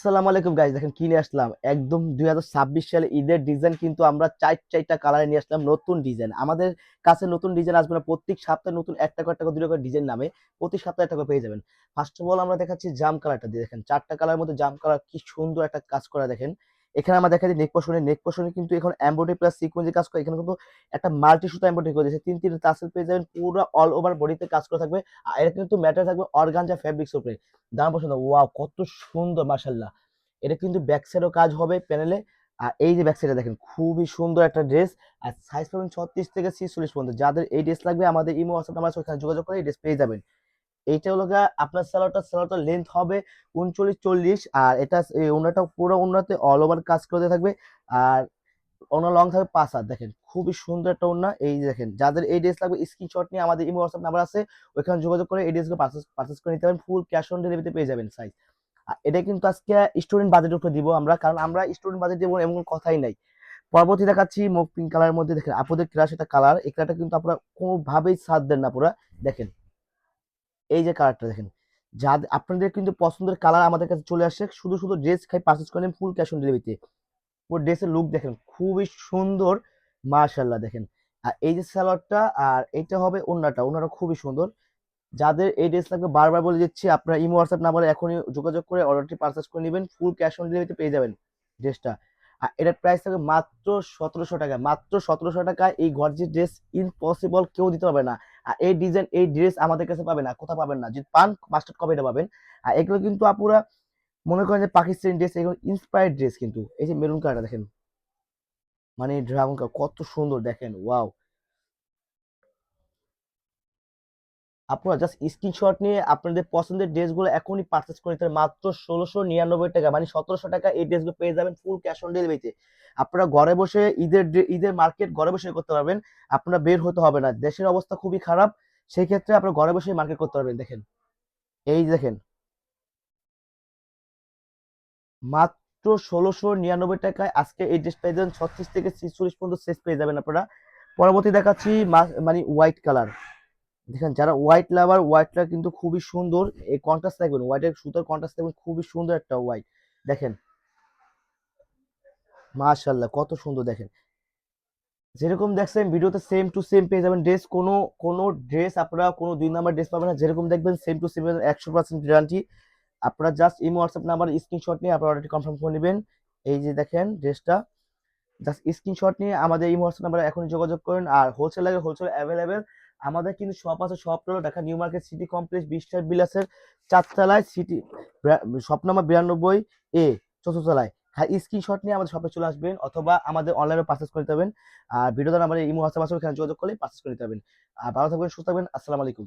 আসসালামু আলাইকুম গাইস, দেখেন কি নিয়ে আসলাম। একদম 2026 সালে ঈদের ডিজাইন কিন্তু আমরা চারটা কালারে নিয়ে আসলাম। নতুন ডিজাইন আমাদের কাছে নতুন ডিজাইন আসবে না, প্রত্যেক সপ্তাহে নতুন একটা করে দুটো করে ডিজাইন নামে প্রতি সপ্তাহে একটা করে পেয়ে যাবেন। ফার্স্ট অফ অল আমরা দেখাচ্ছি জাম কালারটা দিয়ে, দেখেন চারটা কালার মধ্যে জাম কালার কি সুন্দর একটা কাজ করা। দেখেন এখানে আমরা দেখাচ্ছি নেক পশনে কিন্তু এখন এমব্রয়ডারি প্লাস সিকোয়েন্সের কাজ করে। এখানে কিন্তু একটা মাল্টি সুতো এমব্রয়ডারি করে দিয়েছে, তিন টাসেল পেয়ে যাবেন, পুরো অল ওভার বডিতে কাজ করা থাকবে। আর এটা কিন্তু ম্যাটেরিয়াল থাকবে অর্গানজা ফেব্রিক্স উপরে। দাম পছন্দ, ওয়াও কত সুন্দর মাশাআল্লাহ। এটা কিন্তু ব্যাক সাইডও কাজ হবে প্যানেলে। আর এই যে ব্যাক সাইডে দেখেন খুবই সুন্দর একটা ড্রেস। আর সাইজ পাবেন 36 থেকে 46 পর্যন্ত। যাদের এই ড্রেস লাগবে আমাদের ইমো হোয়াটসঅ্যাপ নাম্বার আছে, ওখানে যোগাযোগ করে এই ড্রেস পেয়ে যাবেন। এইটা হলো গিয়ে আপনার সালোয়ারটা লেন্থ হবে 39-40। আর এটা ওনাটা পুরো ওনাতে অল ওভার কাজ করতে থাকবে। আর ওনার লং থাকবে 5 হাত। দেখেন খুবই সুন্দর একটা ওড়না। এই যে দেখেন যাদের এই ড্রেস লাগবে স্ক্রিনশট নিয়ে আমাদের ইমো হোয়াটসঅ্যাপ নাম্বার আছে, ওইখানে যোগাযোগ করে এই ড্রেসগুলো পারচেস করে নিতে পারেন। ফুল ক্যাশ অন ডেলিভারিতে পেয়ে যাবেন সাইজ। এটা কিন্তু আজকে স্টুডেন্ট বাজেটের উপরে দিব আমরা, কারণ আমরা স্টুডেন্ট বাজেট দিব এমন কথাই নাই। পরবর্তী দেখাচ্ছি মুভ পিঙ্ক কালারের মধ্যে। দেখেন আপুদের ক্রাশ একটা কালার, এই কালারটা কিন্তু আপনারা কোনোভাবেই সাথ দেন না পুরা। দেখেন এই যে কালারটা দেখেন, যা আপনাদের কিন্তু পছন্দের কালার আমাদের কাছে চলে আসে, শুধু শুধু ড্রেস খাই পারচেস করেন ফুল ক্যাশ অন ডেলিভারিতে। পুরো ড্রেসের লুক দেখেন খুবই সুন্দর, মাশাআল্লাহ। দেখেন আর এই যে সালোয়ারটা, আর এইটা হবে ওন্নাটা খুবই সুন্দর। যাদের এই ড্রেস লাগবে বারবার বলে দিচ্ছি, আপনারা ইমো হোয়াটসঅ্যাপ নাম্বারে এখনই যোগাযোগ করে অর্ডারটি পারচেস করে নেবেন, ফুল ক্যাশ অন ডেলিভারিতে পেয়ে যাবেন ড্রেসটা। আর এটার প্রাইস থাকবে মাত্র 1700 টাকা। মাত্র 1700 টাকায় এই গর্জিয়াস ড্রেস ইম্পসিবল কেউ দিতে পারবে না। আর এই ডিজাইন এই ড্রেস আমাদের কাছে পাবে না, কোথাও পাবেন না। যদি পান মাস্টার্ড কপি এটা পাবেন। আর এগুলো কিন্তু আপুরা মনে করেন যে পাকিস্তানি ড্রেস, এগুলো ইন্সপায়ার্ড ড্রেস কিন্তু। এই যে মেরুন কালারটা দেখেন, মানে ড্রাগন কালার কত সুন্দর দেখেন, ওয়াও। আপনারা জাস্ট স্ক্রিনশট নিয়ে আপনাদের পছন্দের ড্রেসগুলো এখনই পারচেস করে নিতে পারেন মাত্র 1699 টাকা, মানে 1700 টাকা এই ড্রেসগুলো পেয়ে যাবেন ফুল ক্যাশ অন ডেলিভারিতে। আপনারা ঘরে বসে ঈদের মার্কেট ঘরে বসে করতে পারবেন। আপনারা বের হতে হবে না, দেশের অবস্থা খুবই খারাপ। সেই ক্ষেত্রে আপনারা ঘরে বসে মার্কেট করতে পারবেন। দেখেন এই দেখেন মাত্র 1699 টাকায় আজকে এই ড্রেস পেয়ে যাবেন। 36 থেকে 46 পর্যন্ত সাইজ পেয়ে যাবেন আপনারা। পরবর্তী দেখাচ্ছি মানে হোয়াইট কালার। দেখেন যারা হোয়াইট লাভার, হোয়াইটটা কিন্তু খুবই সুন্দর। এই কন্ট্রাস্ট দেখবেন, হোয়াইটের সুতার কন্ট্রাস্ট দেখবেন, খুবই সুন্দর একটা হোয়াইট। দেখেন মাশাআল্লাহ কত সুন্দর। দেখেন যেরকম দেখছেন ভিডিওতে সেম টু সেম পেয়ে যাবেন ড্রেস। কোনো ড্রেস আপনারা কোনো 2 নাম্বার ড্রেস পাবেন না, যেরকম দেখবেন সেম টু সেম 100% গ্যারান্টি। আপনারা just imo WhatsApp number screenshot নিয়ে আপনারা অর্ডারটি কনফার্ম করে নেবেন। এই যে দেখেন ড্রেসটা, জাস্ট স্ক্রিনশট নিয়ে আমাদের এই হোয়াটসঅ্যাপ নাম্বারে এখনই যোগাযোগ করেন। আর হোলসেল লাগে, হোলসেল অ্যাভেলেবেল। আমাদের কিন্তু শপ আছে, শপ হলো Dhaka new market city complex 20 বিলাসের 4 তলায়, সিটি শপ নাম্বার 92 এ, 4th তলায়। হ্যাঁ স্ক্রিনশট নিয়ে আমাদের শপে চলে আসবেন, অথবা আমাদের অনলাইনে পারচেস করে নিতে পারবেন। আর ভিডিওতে আমাদের এই হোয়াটসঅ্যাপ আছে, ওখানে যোগাযোগ করলে পারচেস করে নিতে পারবেন। আর ভালো থাকবেন, সুস্থ থাকবেন, আসসালামু আলাইকুম।